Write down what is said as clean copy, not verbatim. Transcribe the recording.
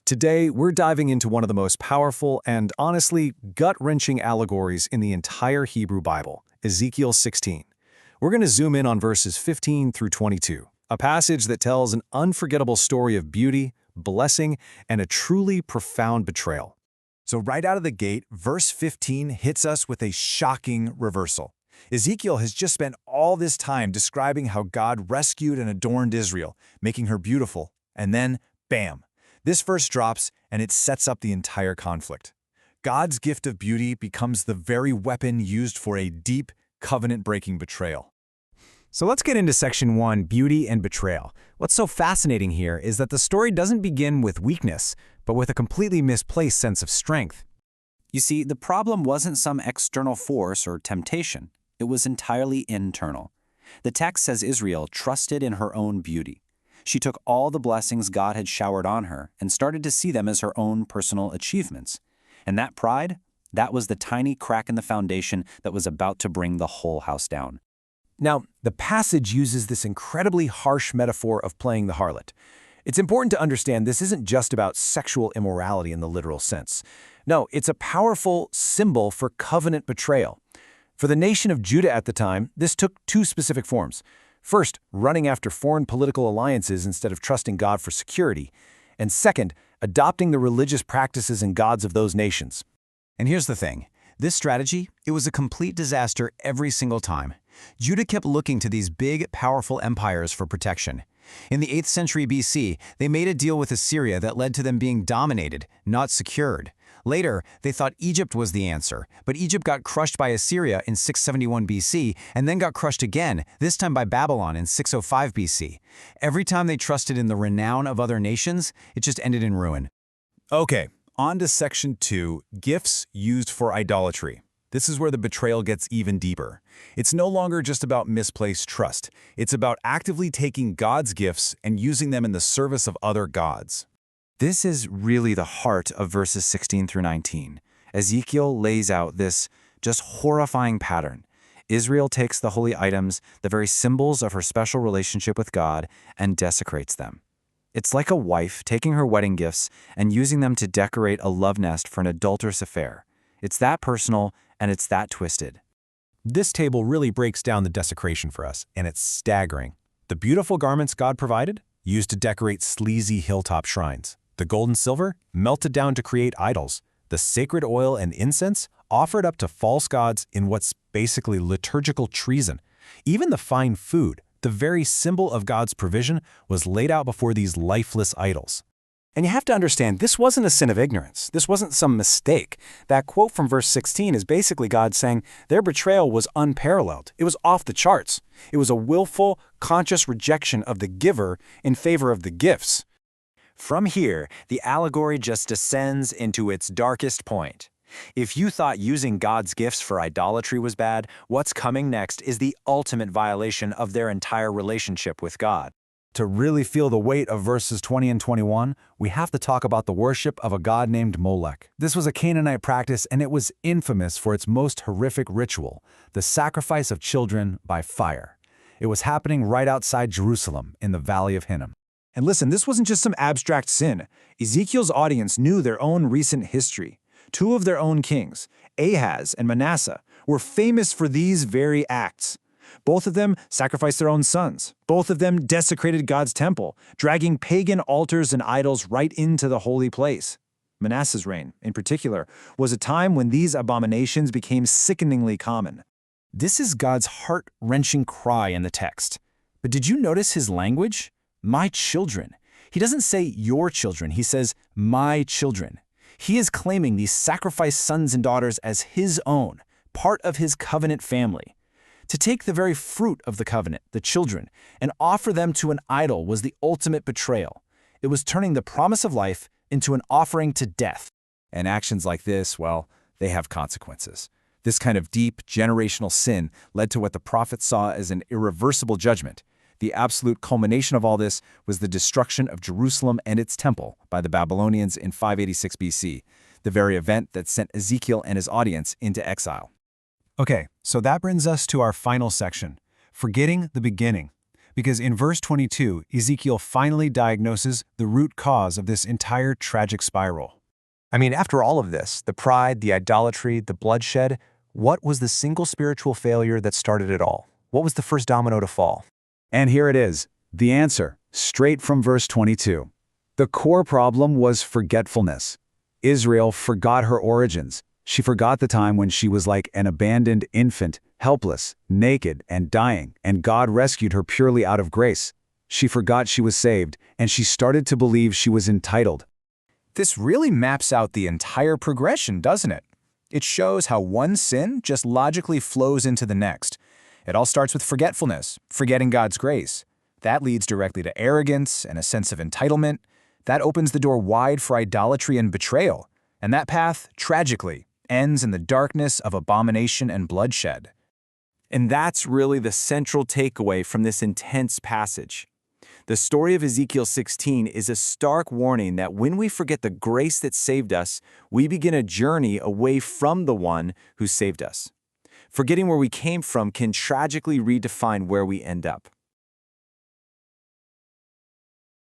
Today, we're diving into one of the most powerful and, honestly, gut-wrenching allegories in the entire Hebrew Bible, Ezekiel 16. We're going to zoom in on verses 15 through 22, a passage that tells an unforgettable story of beauty, blessing, and a truly profound betrayal. So right out of the gate, verse 15 hits us with a shocking reversal. Ezekiel has just spent all this time describing how God rescued and adorned Israel, making her beautiful, and then, bam! This verse drops, and it sets up the entire conflict. God's gift of beauty becomes the very weapon used for a deep, covenant-breaking betrayal. So let's get into section 1, beauty and betrayal. What's so fascinating here is that the story doesn't begin with weakness, but with a completely misplaced sense of strength. You see, the problem wasn't some external force or temptation. It was entirely internal. The text says Israel trusted in her own beauty. She took all the blessings God had showered on her and started to see them as her own personal achievements. And that pride, that was the tiny crack in the foundation that was about to bring the whole house down. Now, the passage uses this incredibly harsh metaphor of playing the harlot. It's important to understand this isn't just about sexual immorality in the literal sense. No, it's a powerful symbol for covenant betrayal. For the nation of Judah at the time, this took two specific forms. First, running after foreign political alliances instead of trusting God for security. And second, adopting the religious practices and gods of those nations. And here's the thing. This strategy, it was a complete disaster every single time. Judah kept looking to these big, powerful empires for protection. In the 8th century BC, they made a deal with Assyria that led to them being dominated, not secured. Later, they thought Egypt was the answer, but Egypt got crushed by Assyria in 671 BC and then got crushed again, this time by Babylon in 605 BC. Every time they trusted in the renown of other nations, it just ended in ruin. Okay, on to section 2, gifts used for idolatry. This is where the betrayal gets even deeper. It's no longer just about misplaced trust. It's about actively taking God's gifts and using them in the service of other gods. This is really the heart of verses 16 through 19. Ezekiel lays out this just horrifying pattern. Israel takes the holy items, the very symbols of her special relationship with God, and desecrates them. It's like a wife taking her wedding gifts and using them to decorate a love nest for an adulterous affair. It's that personal, and it's that twisted. This table really breaks down the desecration for us, and it's staggering. The beautiful garments God provided, used to decorate sleazy hilltop shrines. The gold and silver, melted down to create idols. The sacred oil and incense, offered up to false gods in what's basically liturgical treason. Even the fine food, the very symbol of God's provision, was laid out before these lifeless idols. And you have to understand, this wasn't a sin of ignorance. This wasn't some mistake. That quote from verse 16 is basically God saying their betrayal was unparalleled. It was off the charts. It was a willful, conscious rejection of the giver in favor of the gifts. From here, the allegory just descends into its darkest point. If you thought using God's gifts for idolatry was bad, what's coming next is the ultimate violation of their entire relationship with God. To really feel the weight of verses 20 and 21, we have to talk about the worship of a god named Molech. This was a Canaanite practice, and it was infamous for its most horrific ritual, the sacrifice of children by fire. It was happening right outside Jerusalem in the Valley of Hinnom. And listen, this wasn't just some abstract sin. Ezekiel's audience knew their own recent history. Two of their own kings, Ahaz and Manasseh, were famous for these very acts. Both of them sacrificed their own sons. Both of them desecrated God's temple, dragging pagan altars and idols right into the holy place. Manasseh's reign, in particular, was a time when these abominations became sickeningly common. This is God's heart-wrenching cry in the text. But did you notice his language? My children. He doesn't say your children, he says my children. He is claiming these sacrificed sons and daughters as his own, part of his covenant family. To take the very fruit of the covenant, the children, and offer them to an idol was the ultimate betrayal. It was turning the promise of life into an offering to death. And actions like this, well, they have consequences. This kind of deep, generational sin led to what the prophets saw as an irreversible judgment. The absolute culmination of all this was the destruction of Jerusalem and its temple by the Babylonians in 586 BC, the very event that sent Ezekiel and his audience into exile. Okay, so that brings us to our final section, forgetting the beginning. because in verse 22, Ezekiel finally diagnoses the root cause of this entire tragic spiral. I mean, after all of this, the pride, the idolatry, the bloodshed, what was the single spiritual failure that started it all? What was the first domino to fall? And here it is, the answer, straight from verse 22. The core problem was forgetfulness. Israel forgot her origins. She forgot the time when she was like an abandoned infant, helpless, naked, and dying, and God rescued her purely out of grace. She forgot she was saved, and she started to believe she was entitled. This really maps out the entire progression, doesn't it? It shows how one sin just logically flows into the next. It all starts with forgetfulness, forgetting God's grace. That leads directly to arrogance and a sense of entitlement. That opens the door wide for idolatry and betrayal. And that path, tragically, ends in the darkness of abomination and bloodshed. And that's really the central takeaway from this intense passage. The story of Ezekiel 16 is a stark warning that when we forget the grace that saved us, we begin a journey away from the one who saved us. Forgetting where we came from can tragically redefine where we end up.